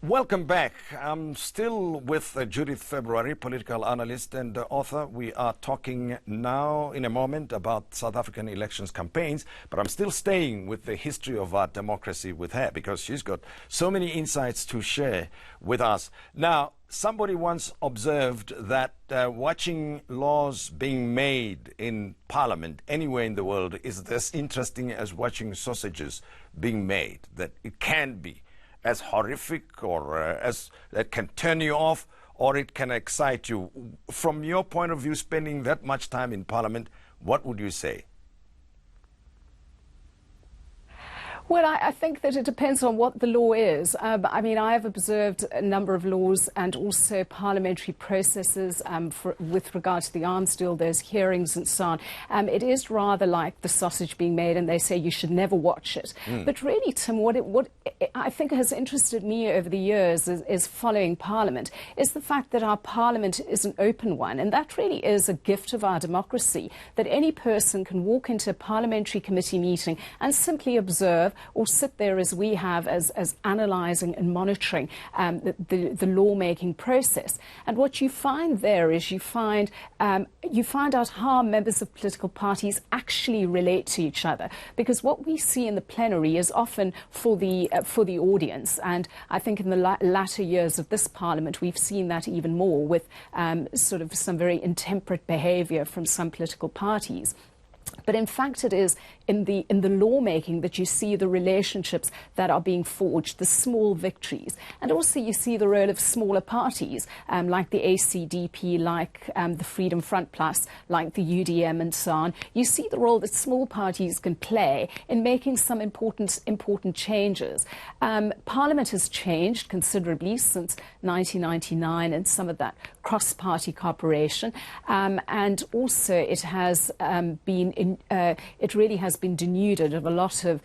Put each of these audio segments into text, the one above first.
Welcome back. I'm still with Judith February, political analyst and author. We are talking now in a moment about South African elections campaigns, but I'm still staying with the history of our democracy with her because she's got so many insights to share with us. Now, somebody once observed that watching laws being made in Parliament anywhere in the world is as interesting as watching sausages being made, that it can be as horrific or as that can turn you off or it can excite you. From your point of view, spending that much time in Parliament, what would you say? Well, I think that it depends on what the law is. I mean, I have observed a number of laws and also parliamentary processes with regard to the arms deal, those hearings and so on. It is rather like the sausage being made and they say you should never watch it. But really, Tim, what I think has interested me over the years is following Parliament, is the fact that our Parliament is an open one. And that really is a gift of our democracy, that any person can walk into a parliamentary committee meeting and simply observe or sit there as we have as analysing and monitoring the lawmaking process. And what you find there is you find out how members of political parties actually relate to each other. Because what we see in the plenary is often for the audience. And I think in the latter years of this Parliament, we've seen that even more with sort of some very intemperate behaviour from some political parties. But in fact, it is in the lawmaking that you see the relationships that are being forged, the small victories. And also you see the role of smaller parties, like the ACDP, like the Freedom Front Plus, like the UDM and so on. You see the role that small parties can play in making some important changes. Parliament has changed considerably since 1999 and some of that cross-party cooperation. And also it has it really has been denuded of a lot of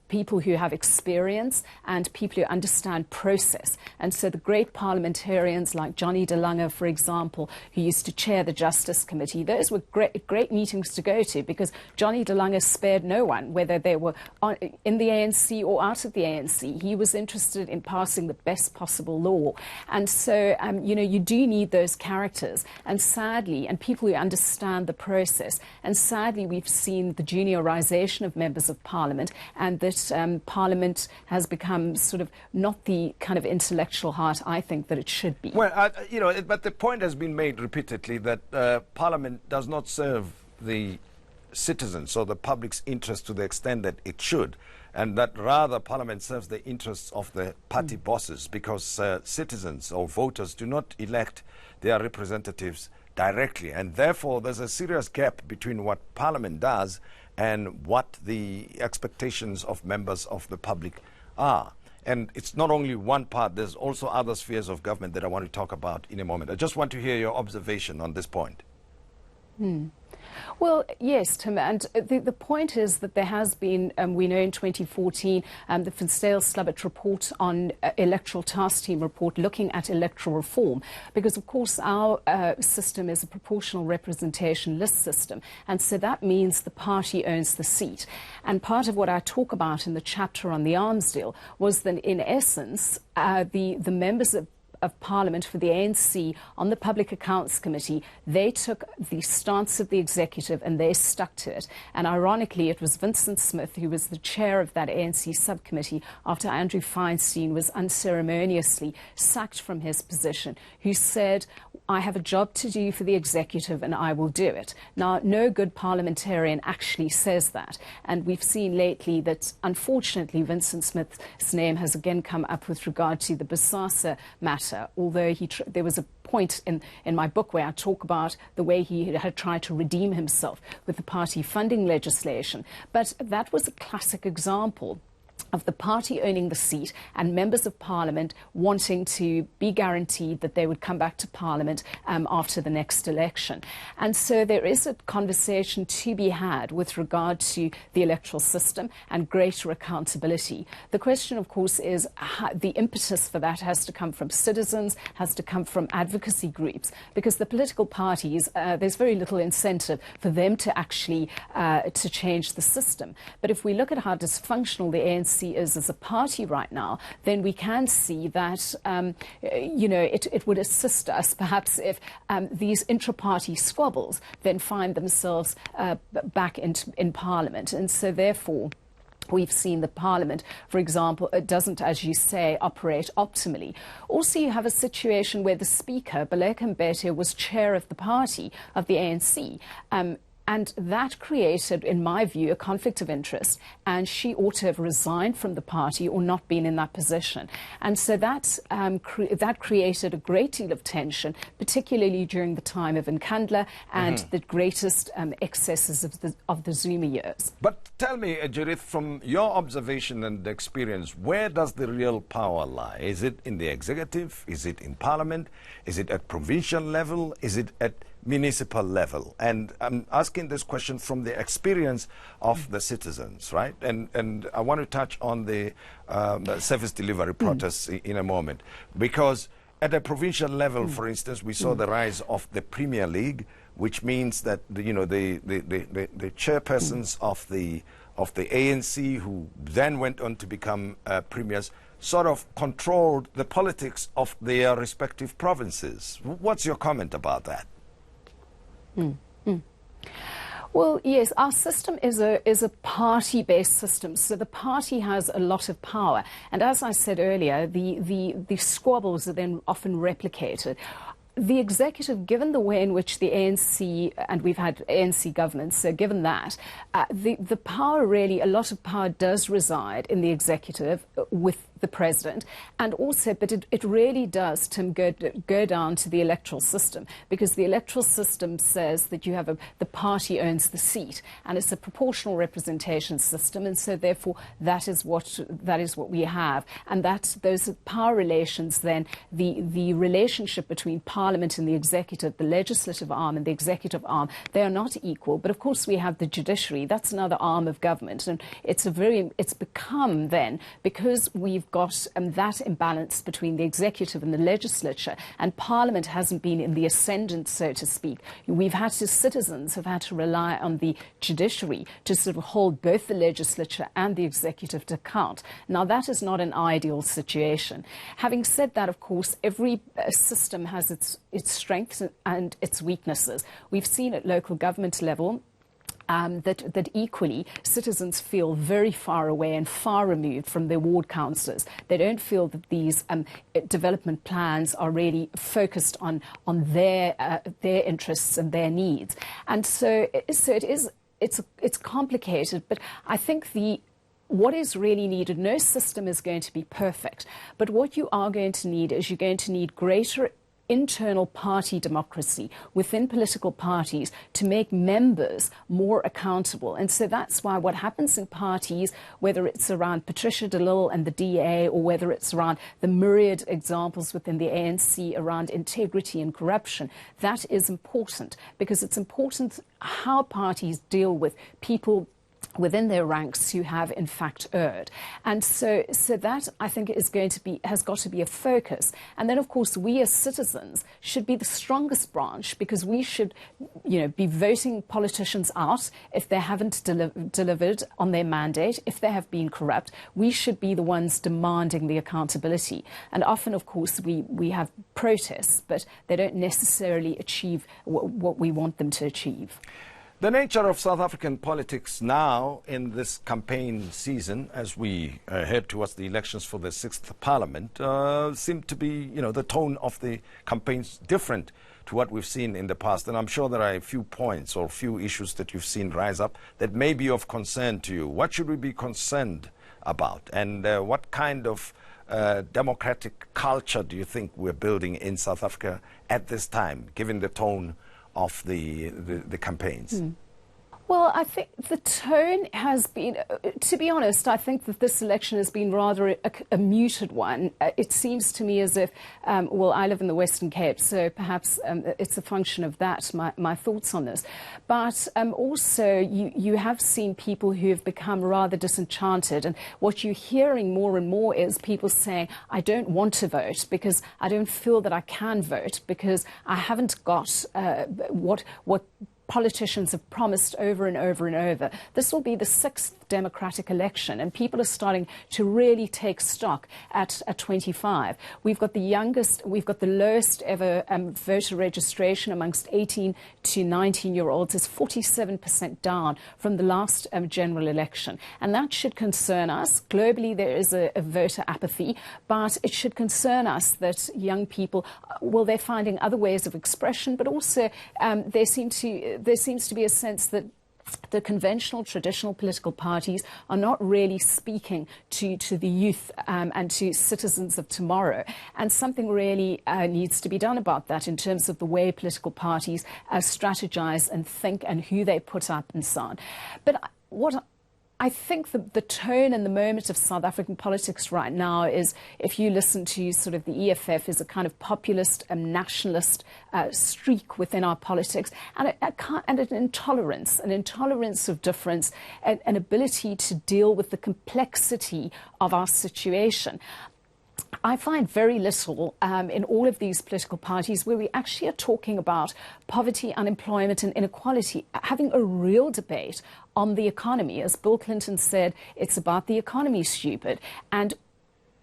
people who have experience and people who understand process. And so the great parliamentarians like Johnny de Lange, for example, who used to chair the Justice Committee, those were great meetings to go to because Johnny de Lange spared no one, whether they were in the ANC or out of the ANC. He was interested in passing the best possible law. And so, you do need those characters. And sadly, and people who understand the process, and sadly, we've seen the juniorisation of members of Parliament and that Parliament has become sort of not the kind of intellectual heart, I think, that it should be. Well, but the point has been made repeatedly that Parliament does not serve the citizens or the public's interest to the extent that it should, and that rather Parliament serves the interests of the party bosses because citizens or voters do not elect their representatives directly, and therefore there's a serious gap between what Parliament does and what the expectations of members of the public are. And it's not only one part, there's also other spheres of government that I want to talk about in a moment. I just want to hear your observation on this point. Well, yes, Tim, and the point is that there has been, we know in 2014, the Van Zyl-Slabbert report on electoral task team report looking at electoral reform, because of course our system is a proportional representation list system, and so that means the party owns the seat. And part of what I talk about in the chapter on the arms deal was that in essence, the members of Parliament for the ANC on the Public Accounts Committee, they took the stance of the executive and they stuck to it. And ironically, it was Vincent Smith, who was the chair of that ANC subcommittee after Andrew Feinstein was unceremoniously sacked from his position, who said, I have a job to do for the executive and I will do it. Now, no good parliamentarian actually says that. And we've seen lately that, unfortunately, Vincent Smith's name has again come up with regard to the Bosasa matter, although there was a point in my book where I talk about the way he had tried to redeem himself with the party funding legislation. But that was a classic example of the party owning the seat and members of Parliament wanting to be guaranteed that they would come back to Parliament after the next election. And so there is a conversation to be had with regard to the electoral system and greater accountability. The question, of course, is the impetus for that has to come from citizens, has to come from advocacy groups, because the political parties, there's very little incentive for them to actually to change the system. But if we look at how dysfunctional the ANC ANC is as a party right now, then we can see that, it would assist us perhaps if these intra-party squabbles then find themselves back in Parliament. And so therefore, we've seen the Parliament, for example, it doesn't, as you say, operate optimally. Also, you have a situation where the Speaker, Baleka Mbete, was chair of the party, of the ANC. And that created, in my view, a conflict of interest, and she ought to have resigned from the party or not been in that position. And so that created a great deal of tension, particularly during the time of Nkandla and the greatest excesses of the Zuma years. But tell me, Judith, from your observation and experience, where does the real power lie? Is it in the executive? Is it in Parliament? Is it at provincial level? Is it at municipal level? And I'm asking this question from the experience of the citizens, right? And I want to touch on the service delivery protests in a moment, because at a provincial level, for instance, we saw the rise of the Premier League, which means that the chairpersons of the ANC, who then went on to become premiers, sort of controlled the politics of their respective provinces. What's your comment about that? Well, yes, our system is a party-based system, so the party has a lot of power. And as I said earlier, the squabbles are then often replicated. The executive, given the way in which the ANC, and we've had ANC governments, so given that, the power really, a lot of power does reside in the executive with the president, and also, but it really does, Tim, go down to the electoral system, because the electoral system says that you have the party owns the seat, and it's a proportional representation system, and so therefore that is what we have, and those power relations. Then the relationship between Parliament and the executive, the legislative arm and the executive arm, they are not equal. But of course we have the judiciary. That's another arm of government, and it's become then, because we've got that imbalance between the executive and the legislature, and Parliament hasn't been in the ascendant, so to speak. Citizens have had to rely on the judiciary to sort of hold both the legislature and the executive to account. Now, that is not an ideal situation. Having said that, of course, every system has its strengths and its weaknesses. We've seen at local government level that equally citizens feel very far away and far removed from their ward councillors. They don't feel that these development plans are really focused on their interests and their needs. And so it's complicated, but I think what is really needed, no system is going to be perfect, but what you are going to need is you're going to need greater internal party democracy within political parties to make members more accountable. And so that's why what happens in parties, whether it's around Patricia de Lille and the DA, or whether it's around the myriad examples within the ANC around integrity and corruption, that is important, because it's important how parties deal with people within their ranks who have in fact erred. And so that, I think, has got to be a focus. And then, of course, we as citizens should be the strongest branch, because we should, be voting politicians out if they haven't delivered on their mandate, if they have been corrupt. We should be the ones demanding the accountability. And often, of course, we have protests, but they don't necessarily achieve what we want them to achieve. The nature of South African politics now in this campaign season, as we head towards the elections for the 6th Parliament, seem to be, the tone of the campaigns different to what we've seen in the past. And I'm sure there are a few points or a few issues that you've seen rise up that may be of concern to you. What should we be concerned about? And what kind of democratic culture do you think we're building in South Africa at this time, given the tone of the campaigns? Well, I think the tone has been, to be honest, I think that this election has been rather a muted one. It seems to me as if, I live in the Western Cape, so perhaps it's a function of that, my thoughts on this. But also, you have seen people who have become rather disenchanted. And what you're hearing more and more is people saying, I don't want to vote because I don't feel that I can vote, because I haven't got what politicians have promised over and over and over. This will be the 6th democratic election, and people are starting to really take stock at 25. We've got the lowest ever voter registration amongst 18 to 19-year-olds. It's 47% down from the last general election, and that should concern us. Globally, there is a voter apathy, but it should concern us that young people, well, they're finding other ways of expression, but also there seems to be a sense that the conventional, traditional political parties are not really speaking to the youth and to citizens of tomorrow. And something really needs to be done about that in terms of the way political parties strategize and think and who they put up and so on. But what I think the tone and the moment of South African politics right now is, if you listen to sort of the EFF, is a kind of populist and nationalist streak within our politics, and an intolerance of difference, an ability to deal with the complexity of our situation. I find very little in all of these political parties where we actually are talking about poverty, unemployment and inequality, having a real debate on the economy. As Bill Clinton said, it's about the economy, stupid. And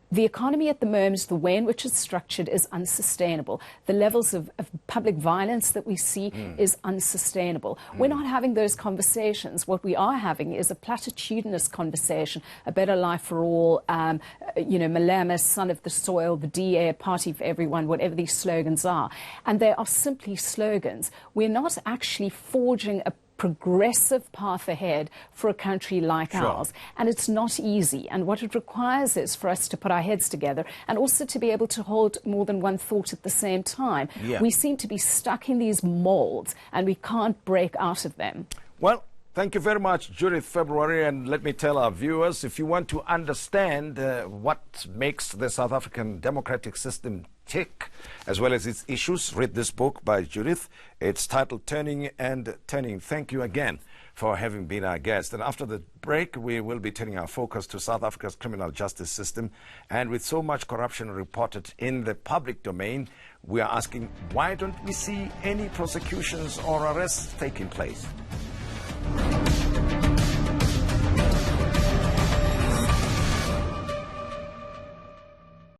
the economy at the moment, the way in which it's structured, is unsustainable. The levels of public violence that we see is unsustainable. We're not having those conversations. What we are having is a platitudinous conversation, a better life for all, Malema, son of the soil, the DA, a party for everyone, whatever these slogans are. And they are simply slogans. We're not actually forging a progressive path ahead for a country like ours. And it's not easy. And what it requires is for us to put our heads together and also to be able to hold more than one thought at the same time. We seem to be stuck in these molds and we can't break out of them. Well, thank you very much, Judith February. And let me tell our viewers, if you want to understand what makes the South African democratic system tick, as well as its issues, read this book by Judith. It's titled Turning and Turning. Thank you again for having been our guest. And after the break, we will be turning our focus to South Africa's criminal justice system. And with so much corruption reported in the public domain, we are asking, why don't we see any prosecutions or arrests taking place?